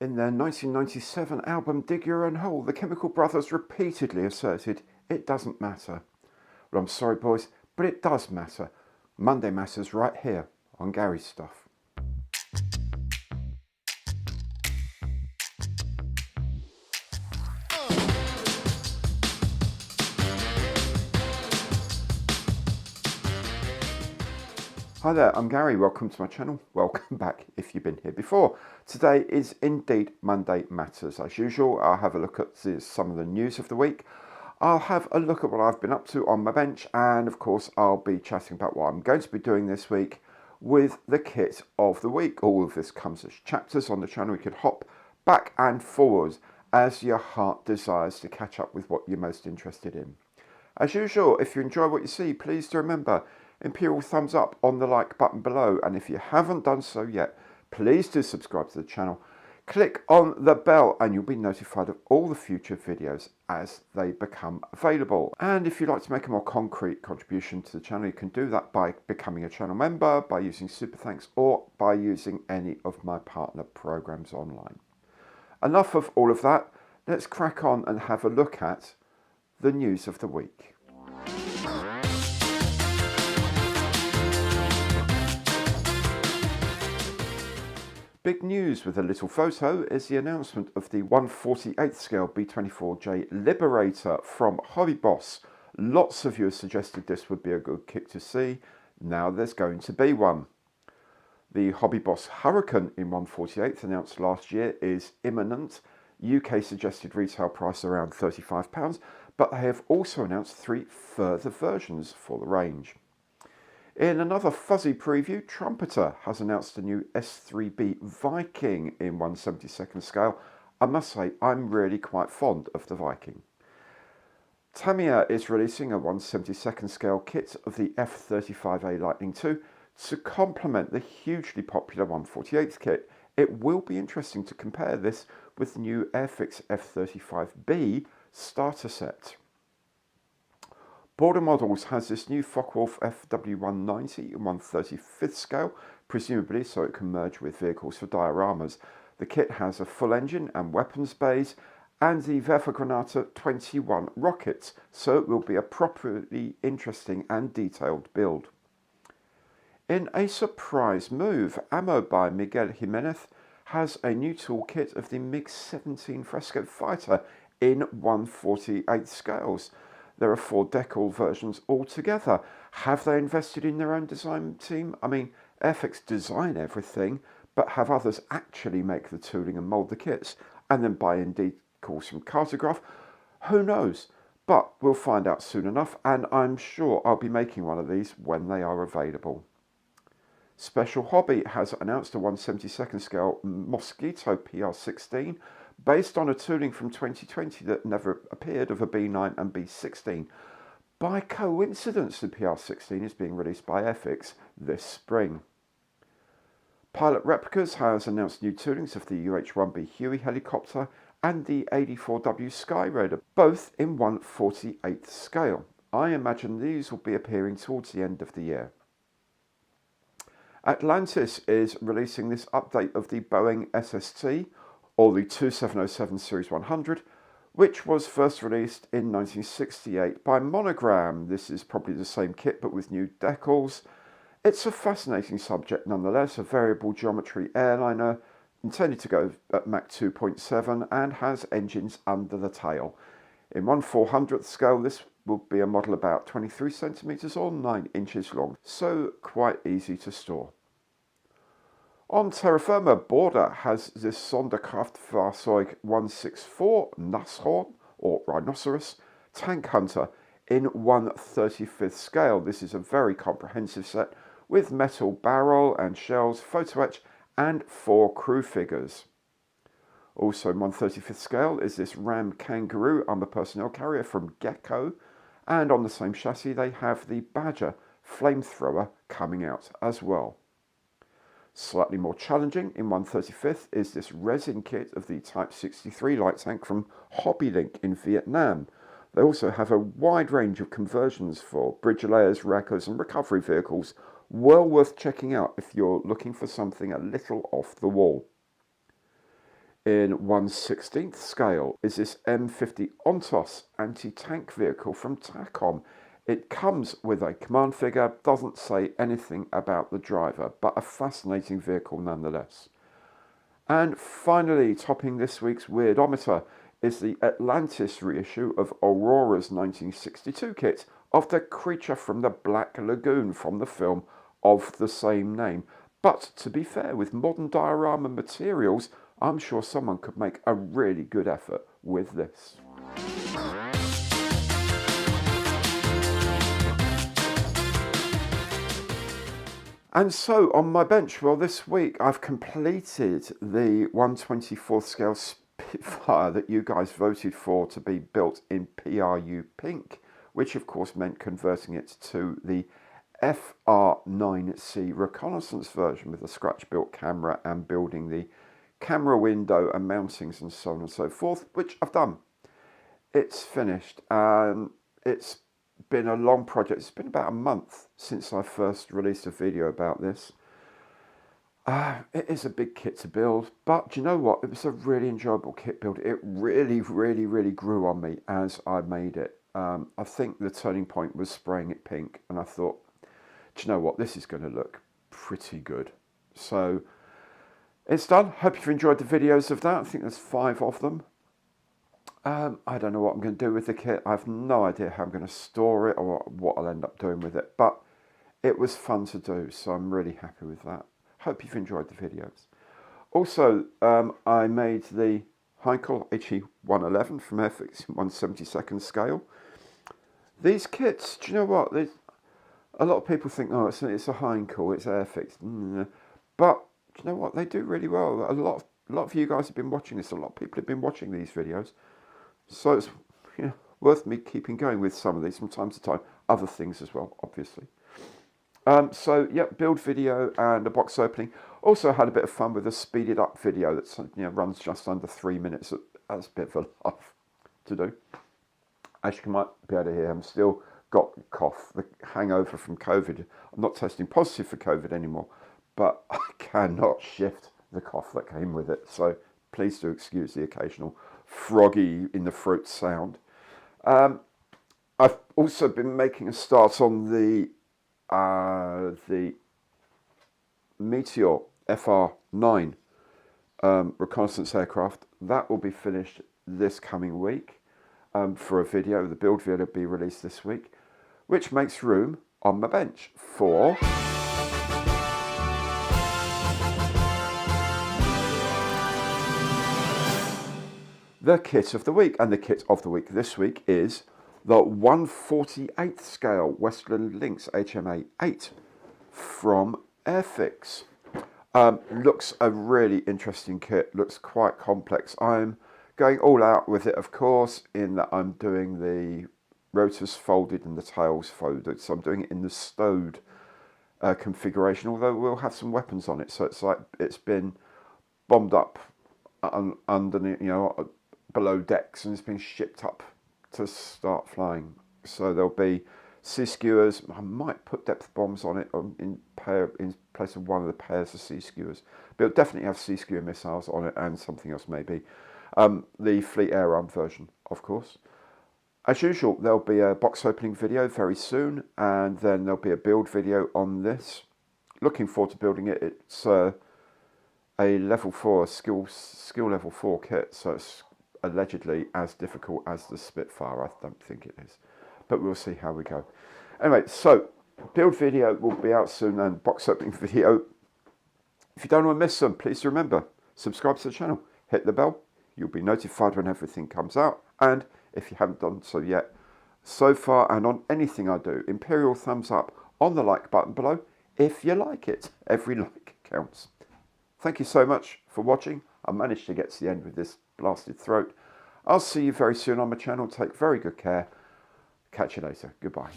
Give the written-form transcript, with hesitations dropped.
In their 1997 album Dig Your Own Hole, the Chemical Brothers repeatedly asserted it doesn't matter. Well, I'm sorry boys, but it does matter. Monday Matters right here on Gary's Stuff. Hi there, I'm Gary. Welcome to my channel. Welcome back if you've been here before. Today is indeed Monday Matters. As usual, I'll have a look at some of the news of the week. I'll have a look at what I've been up to on my bench, and of course I'll be chatting about what I'm going to be doing this week with the kit of the week. All of this comes as chapters on the channel. You can hop back and forwards as your heart desires to catch up with what you're most interested in. As usual, if you enjoy what you see, please do remember Imperial thumbs up on the like button below, and if you haven't done so yet, please do subscribe to the channel. Click on the bell and you'll be notified of all the future videos as they become available. And if you'd like to make a more concrete contribution to the channel, you can do that by becoming a channel member, by using Super Thanks, or by using any of my partner programs online. Enough of all of that, let's crack on and have a look at the news of the week. Big news with a little photo is the announcement of the 1/48th scale B24J Liberator from Hobby Boss. Lots of you have suggested this would be a good kit to see. Now there's going to be one. The Hobby Boss Hurricane in 1/48th, announced last year, is imminent. UK suggested retail price around £35, but they have also announced 3 further versions for the range. In another fuzzy preview, Trumpeter has announced a new S3B Viking in 1/72nd scale. I must say, I'm really quite fond of the Viking. Tamiya is releasing a 1/72nd scale kit of the F35A Lightning II to complement the hugely popular 1/48th kit. It will be interesting to compare this with the new Airfix F35B starter set. Border Models has this new Focke-Wulf FW190 in 1/35th scale, presumably so it can merge with vehicles for dioramas. The kit has a full engine and weapons bays and the Werfergranate 21 rockets, so it will be a properly interesting and detailed build. In a surprise move, Ammo by Miguel Jimenez has a new toolkit of the MiG-17 Fresco fighter in 1/48th scales. There are 4 decal versions altogether. Have they invested in their own design team? I mean, Airfix design everything, but have others actually make the tooling and mould the kits, and then buy in decals from Cartograph? Who knows? But we'll find out soon enough, and I'm sure I'll be making one of these when they are available. Special Hobby has announced a 1/72nd scale Mosquito PR16 based on a tooling from 2020 that never appeared of a B9 and B16. By coincidence, the PR16 is being released by Airfix this spring. Pilot Replicas has announced new toolings of the UH-1B Huey helicopter and the 84W Sky Raider, both in 1/48th scale. I imagine these will be appearing towards the end of the year. Atlantis is releasing this update of the Boeing SST, or the 2707 Series 100, which was first released in 1968 by Monogram. This is probably the same kit but with new decals. It's a fascinating subject nonetheless, a variable geometry airliner intended to go at Mach 2.7 and has engines under the tail. In 1/400th scale, this will be a model about 23 centimeters or 9 inches long, so quite easy to store. On terra firma, Border has this Sonderkraftfahrzeug 164 Nashorn, or Rhinoceros, tank hunter in 1/35th scale. This is a very comprehensive set with metal barrel and shells, photo etch, and 4 crew figures. Also in 1/35th scale is this Ram Kangaroo armor personnel carrier from Gecko, and on the same chassis they have the Badger flamethrower coming out as well. Slightly more challenging in 1/35th is this resin kit of the Type 63 light tank from Hobbylink in Vietnam. They also have a wide range of conversions for bridge layers, wreckers and recovery vehicles. Well worth checking out if you're looking for something a little off the wall. In 1/16 scale is this M50 Ontos anti-tank vehicle from Tacom. It comes with a command figure, doesn't say anything about the driver, but a fascinating vehicle nonetheless. And finally, topping this week's Weirdometer is the Atlantis reissue of Aurora's 1962 kit of the creature from the Black Lagoon from the film of the same name. But to be fair, with modern diorama materials, I'm sure someone could make a really good effort with this. And so on my bench, well, this week I've completed the 1/24 scale Spitfire that you guys voted for to be built in PRU pink, which of course meant converting it to the FR9C reconnaissance version with a scratch-built camera and building the camera window and mountings and so on and so forth, which I've done. It's finished, and it's been a long project. It's been about a month since I first released a video about this. It is a big kit to build, but do you know what? It was a really enjoyable kit build. It really grew on me as I made it. I think the turning point was spraying it pink, and I thought, do you know what? This is going to look pretty good. So it's done. Hope you've enjoyed the videos of that. I think there's 5 of them. I don't know what I'm going to do with the kit. I have no idea how I'm going to store it or what I'll end up doing with it. But it was fun to do, so I'm really happy with that. Hope you've enjoyed the videos. Also, I made the Heinkel HE111 from Airfix in 1/72 scale. These kits, do you know what? A lot of people think, oh, it's a Heinkel, it's Airfix. But do you know what? They do really well. A lot of you guys have been watching this. A lot of people have been watching these videos. So it's worth me keeping going with some of these from time to time. Other things as well, obviously. So, yeah, build video and a box opening. Also had a bit of fun with a speeded up video that runs just under 3 minutes. That's a bit of a laugh to do. As you might be able to hear, I'm still got cough, the hangover from COVID. I'm not testing positive for COVID anymore, but I cannot shift the cough that came with it. So please do excuse the occasional froggy in the throat sound. I've also been making a start on the Meteor FR9 reconnaissance aircraft. That will be finished this coming week for a video. The build video will be released this week, which makes room on my bench for the kit of the week. And the kit of the week this week is the 1/48 scale Westland Lynx HMA 8 from Airfix. Looks a really interesting kit, looks quite complex. I'm going all out with it, of course, in that I'm doing the rotors folded and the tails folded. So I'm doing it in the stowed configuration, although we'll have some weapons on it. So it's like it's been bombed up underneath, below decks, and it's been shipped up to start flying. So there'll be sea skewers. I might put depth bombs on it in place of one of the pairs of sea skewers. But it'll definitely have sea skewer missiles on it and something else maybe. The Fleet Air Arm version, of course. As usual, there'll be a box opening video very soon, and then there'll be a build video on this. Looking forward to building it. It's a level 4, skill level 4 kit, so it's allegedly as difficult as the Spitfire. I don't think it is, but we'll see how we go. Anyway, so build video will be out soon, and box opening video. If you don't want to miss them, please remember, subscribe to the channel, hit the bell. You'll be notified when everything comes out. And if you haven't done so yet, so far and on anything I do, Imperial thumbs up on the like button below if you like it. Every like counts. Thank you so much for watching. I managed to get to the end with this blasted throat. I'll see you very soon on my channel. Take very good care. Catch you later. Goodbye.